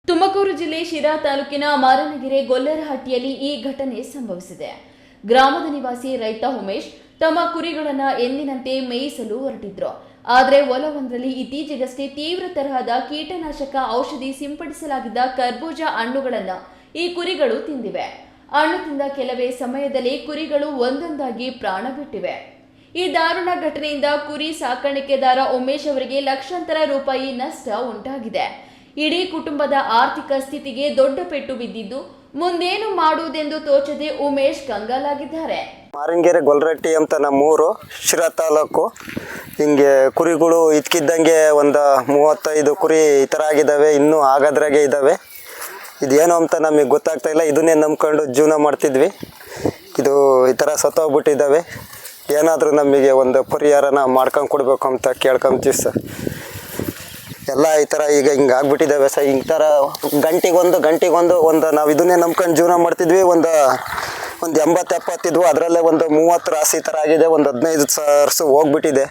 ತುಮಕೂರು ಜಿಲ್ಲೆ ಶಿರಾ ತಾಲೂಕಿನ ಮಾರನಗೆರೆ ಗೊಲ್ಲರಹಟ್ಟಿಯಲ್ಲಿ ಈ ಘಟನೆ ಸಂಭವಿಸಿದೆ. ಗ್ರಾಮದ ನಿವಾಸಿ ರೈತ ಉಮೇಶ್ ತಮ್ಮ ಕುರಿಗಳನ್ನ ಎಂದಿನಂತೆ ಮೇಯಿಸಲು ಹೊರಟಿದ್ರು. ಆದರೆ ಹೊಲವೊಂದರಲ್ಲಿ ಇತ್ತೀಚೆಗಷ್ಟೇ ತೀವ್ರ ತರಹದ ಕೀಟನಾಶಕ ಔಷಧಿ ಸಿಂಪಡಿಸಲಾಗಿದ್ದ ಕರ್ಬೂಜ ಹಣ್ಣುಗಳನ್ನ ಈ ಕುರಿಗಳು ತಿಂದಿವೆ. ಹಣ್ಣು ತಿಂದ ಕೆಲವೇ ಸಮಯದಲ್ಲಿ ಕುರಿಗಳು ಒಂದೊಂದಾಗಿ ಪ್ರಾಣ ಬಿಟ್ಟಿವೆ. ಈ ದಾರುಣ ಘಟನೆಯಿಂದ ಕುರಿ ಸಾಕಾಣಿಕೆದಾರ ಉಮೇಶ್ ಅವರಿಗೆ ಲಕ್ಷಾಂತರ ರೂಪಾಯಿ ನಷ್ಟ ಉಂಟಾಗಿದೆ. ಇಡೀ ಕುಟುಂಬದ ಆರ್ಥಿಕ ಸ್ಥಿತಿಗೆ ದೊಡ್ಡ ಪೆಟ್ಟು ಬಿದ್ದಿದ್ದು ಮುಂದೇನು ಮಾಡುವುದೆಂದು ತೋಚದೆ ಉಮೇಶ್ ಕಂಗಾಲಾಗಿದ್ದಾರೆ. ಮಾರನಗೆರೆ ಗೊಲ್ಲರಹಟ್ಟಿ ಅಂತ ನಮ್ಮೂರು, ಶಿರಾ ತಾಲೂಕು. ಹಿಂಗೆ ಕುರಿಗಳು ಇದ್ಕಿದ್ದಂಗೆ ಒಂದು 35 ಕುರಿ ಈ ಥರ ಆಗಿದ್ದಾವೆ, ಇನ್ನೂ ಆಗೋದ್ರಾಗೆ ಇದ್ದಾವೆ. ಇದೇನು ಅಂತ ನಮಗೆ ಗೊತ್ತಾಗ್ತಾ ಇಲ್ಲ. ಇದನ್ನೇ ನಂಬ್ಕೊಂಡು ಜೀವನ ಮಾಡ್ತಿದ್ವಿ. ಇದು ಈ ಥರ ಸತ್ತೋಗ್ಬಿಟ್ಟಿದ್ದಾವೆ. ಏನಾದರೂ ನಮಗೆ ಒಂದು ಪರಿಹಾರನ ಮಾಡ್ಕೊಂಡು ಕೊಡಬೇಕು ಅಂತ ಕೇಳ್ಕೊಂತೀವಿ ಸರ್. ಎಲ್ಲ ಈ ಥರ ಈಗ ಹಿಂಗೆ ಆಗ್ಬಿಟ್ಟಿದ್ದಾವೆ ಸರ್. ಈ ಥರ ಗಂಟೆಗೊಂದು ನಾವು ಇದನ್ನೇ ನಂಬ್ಕೊಂಡು ಜೀವನ ಮಾಡ್ತಿದ್ವಿ. ಒಂದು 80-70 ಇದ್ವು, ಅದರಲ್ಲೇ ಒಂದು 30 ರಾಸಿ ಈ ಥರ ಆಗಿದೆ. ಒಂದು 15 ವರ್ಷ ಹೋಗ್ಬಿಟ್ಟಿದೆ.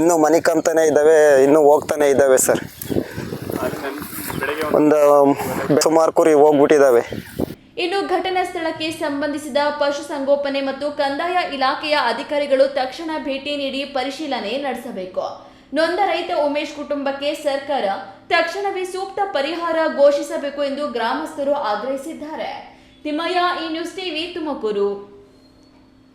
ಇನ್ನೂ ಮನೆ ಕಂತಾನೆ ಇದ್ದಾವೆ, ಇನ್ನೂ ಹೋಗ್ತಾನೆ ಇದ್ದಾವೆ ಸರ್. ಒಂದು ಸುಮಾರು ಕುರಿ ಹೋಗ್ಬಿಟ್ಟಿದ್ದಾವೆ. ಇನ್ನು ಘಟನಾ ಸ್ಥಳಕ್ಕೆ ಸಂಬಂಧಿಸಿದ ಪಶುಸಂಗೋಪನೆ ಮತ್ತು ಕಂದಾಯ ಇಲಾಖೆಯ ಅಧಿಕಾರಿಗಳು ತಕ್ಷಣ ಭೇಟಿ ನೀಡಿ ಪರಿಶೀಲನೆ ನಡೆಸಬೇಕು. ನೊಂದ ರೈತ ಉಮೇಶ್ ಕುಟುಂಬಕ್ಕೆ ಸರ್ಕಾರ ತಕ್ಷಣವೇ ಸೂಕ್ತ ಪರಿಹಾರ ಘೋಷಿಸಬೇಕು ಎಂದು ಗ್ರಾಮಸ್ಥರು ಆಗ್ರಹಿಸಿದ್ದಾರೆ. ತಿಮ್ಮಯ್ಯ, ಈ ನ್ಯೂಸ್ ಟಿವಿ, ತುಮಕೂರು.